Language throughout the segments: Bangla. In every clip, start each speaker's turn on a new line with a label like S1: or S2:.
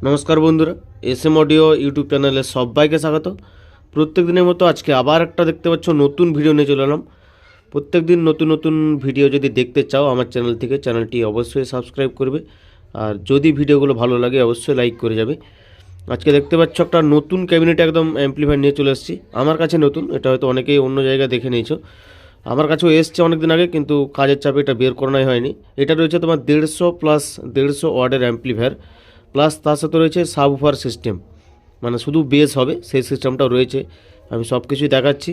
S1: নমস্কার বন্ধুরা, এসএম অডিও ইউটিউব চ্যানেলে সবাইকে স্বাগত। প্রত্যেক দিনের মতো আজকে আবার একটা দেখতে পাচ্ছ নতুন ভিডিও নিয়ে চলে এলাম। প্রত্যেক দিন নতুন নতুন ভিডিও যদি দেখতে চাও আমার চ্যানেল থেকে, চ্যানেলটি অবশ্যই সাবস্ক্রাইব করবে, আর যদি ভিডিওগুলো ভালো লাগে অবশ্যই লাইক করে যাবে। আজকে দেখতে পাচ্ছ একটা নতুন ক্যাবিনেট একদম অ্যাম্পলিফায়ার নিয়ে চলে এসেছি। আমার কাছে নতুন, এটা হয়তো অনেকেই অন্য জায়গায় দেখে নিয়েছো। আমার কাছেও এসছে অনেক দিন আগে, কিন্তু কাজের চাপে এটা বের করানোই হয়নি। এটা রয়েছে তোমার 150 প্লাস 150 ওয়াটের অ্যাম্পলিফায়ার, প্লাস তার সাথে রয়েছে সাবউফার সিস্টেম, মানে শুধু বেস হবে সেই সিস্টেমটাও রয়েছে। আমি সব কিছুই দেখাচ্ছি,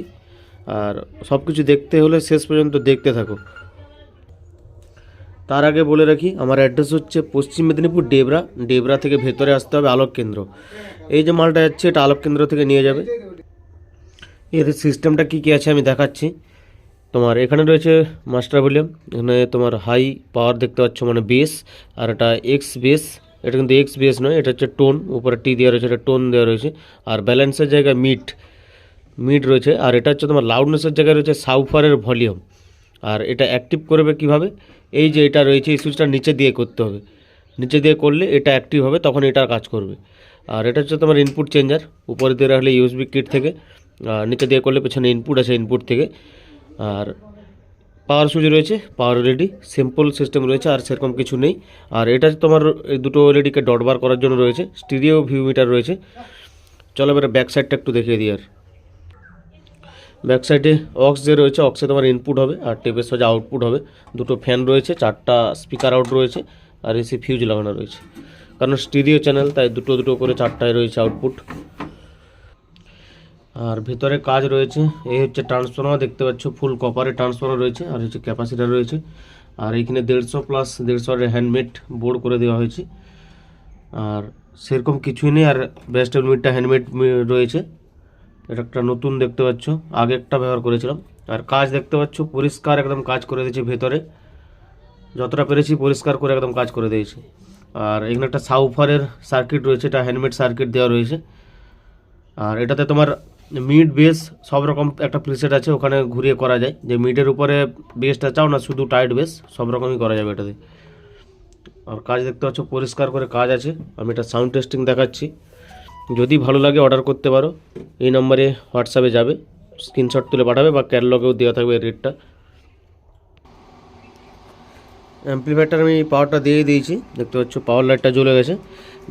S1: আর সব কিছু দেখতে হলে শেষ পর্যন্ত দেখতে থাকো। তার আগে বলে রাখি, আমার অ্যাড্রেস হচ্ছে পশ্চিম মেদিনীপুর ডেবরা থেকে ভেতরে আসতে হবে আলোক কেন্দ্র। এই যে মালটা যাচ্ছে এটা আলোক কেন্দ্র থেকে নিয়ে যাবে। এর সিস্টেমটা কী কী আছে আমি দেখাচ্ছি। তোমার এখানে রয়েছে মাস্টার ভলিউম, এখানে তোমার হাই পাওয়ার দেখতে পাচ্ছ মানে বেস, আর এটা এক্স বেস। এটা কিন্তু এক্স বেস নয়, এটা হচ্ছে টোন, উপরে টি দেওয়া রয়েছে, এটা টোন দেওয়া রয়েছে। আর ব্যালেন্সের জায়গায় মিড রয়েছে। আর এটা হচ্ছে তোমার লাউডনেসের জায়গায় রয়েছে সাউফারের ভলিউম। আর এটা অ্যাক্টিভ করবে কিভাবে, এই যে এটা রয়েছে এই সুইচটা নিচে দিয়ে করতে হবে, নিচে দিয়ে করলে এটা অ্যাক্টিভ হবে, তখন এটা কাজ করবে। আর এটা হচ্ছে তোমার ইনপুট চেঞ্জার, উপরে দিয়ে রাখলে ইউএসবি কিট থেকে, আর নিচে দিয়ে করলে পেছনে ইনপুট আছে ইনপুট থেকে। আর পাওয়ার সুইচ রয়েছে, পাওয়ার এলইডি, সিম্পল সিস্টেম রয়েছে, আর সেরকম কিছু নেই। আর এটা তোমার এই দুটো এলইডিকে ডট বার করার জন্য রয়েছে, স্টিরিও ভিউ মিটার রয়েছে। চলো এবারে ব্যাক সাইডটা একটু দেখিয়ে দিই। আর ব্যাক সাইডে অক্স যে রয়েছে, অক্সে তোমার ইনপুট হবে আর টেপের সোজা আউটপুট হবে। দুটো ফ্যান রয়েছে, 4টা স্পিকার আউট রয়েছে, আর এসি ফিউজ লাগানো রয়েছে। কারণ স্টিরিও চ্যানেল তাই দুটো দুটো করে 4টায় রয়েছে আউটপুট। আর ভেতরে কাজ রয়েছে, এই হচ্ছে ট্রান্সফর্মার দেখতে পাচ্ছ, ফুল কপারের ট্রান্সফর্মার রয়েছে, আর হচ্ছে ক্যাপাসিটার রয়েছে। আর এইখানে 150 প্লাস 150 হ্যান্ডমেড বোর্ড করে দেওয়া হয়েছে। আর সেরকম কিছুই নেই। আর ব্যাস টেবিলটা হ্যান্ডমেড রয়েছে, এটা একটা নতুন দেখতে পাচ্ছ, আগে একটা ব্যবহার করেছিলাম। আর কাজ দেখতে পাচ্ছ পরিষ্কার একদম কাজ করে দিয়েছে, ভেতরে যতটা পেরেছি পরিষ্কার করে একদম কাজ করে দিয়েছে। আর এখানে একটা সাউফারের সার্কিট রয়েছে, এটা হ্যান্ডমেড সার্কিট দেওয়া রয়েছে। আর এটাতে তোমার মিড বেস সব রকম একটা প্রিসেট আছে, ওখানে ঘুরিয়ে করা যায়, যে মিডের উপরে বেসটা চাও না শুধু টাইট বেস, সব রকমই করা যাবে এটাতে। আর কাজ দেখতে পাচ্ছ পরিষ্কার করে কাজ আছে। আমি এটা সাউন্ড টেস্টিং দেখাচ্ছি, যদি ভালো লাগে অর্ডার করতে পারো। এই নম্বরে হোয়াটসঅ্যাপে যাবে, স্ক্রিনশট তুলে পাঠাবে, বা ক্যাটালগেও দেওয়া থাকবে রেটটা। অ্যাম্পলিফায়ারটার আমি পাওয়ারটা দিয়ে দিয়েছি, দেখতে পাচ্ছ পাওয়ার লাইটটা জ্বলে গেছে।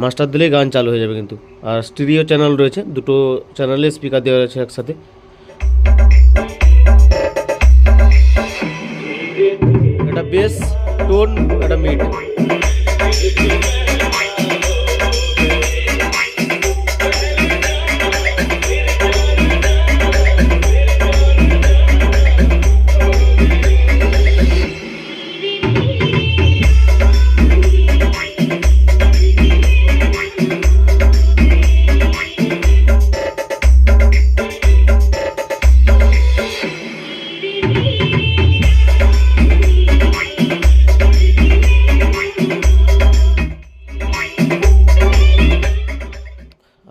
S1: মাস্টার দিলেই গান চালু হয়ে যাবে কিন্তু। আর স্টিরিও চ্যানেল রয়েছে, দুটো চ্যানেলে স্পিকার দেওয়া রয়েছে একসাথে। এটা বেস, টোন, এটা মিড।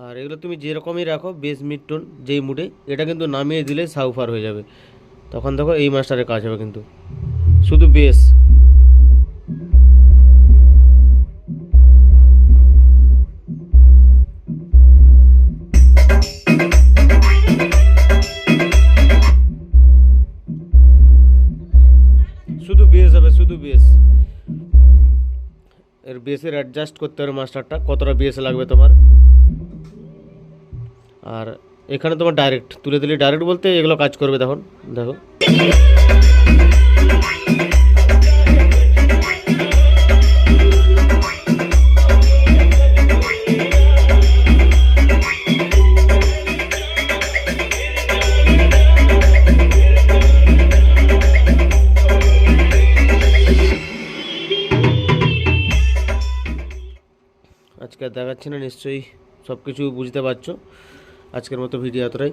S1: আর এগুলো তুমি যেরকমই রাখো বেস মিড টোন যেই মুডে, এটা কিন্তু নামিয়ে দিলে সাউফার হয়ে যাবে, তখন দেখো এই মাস্টারের কাজ হবে কিন্তু শুধু বেস। শুধু বেস হবে, শুধু বেস। এর বেসের অ্যাডজাস্ট করতে হবে মাস্টারটা, কতটা বেস লাগবে তোমার। আর এখানে তোমার ডাইরেক্ট তুলে দিলে, ডাইরেক্ট বলতে এগুলো কাজ করবে তখন দেখো। আজকে দেখাচ্ছি না, নিশ্চয়ই সব কিছু বুঝতে পারছো। আজকের মতো ভিডিও এতটাই।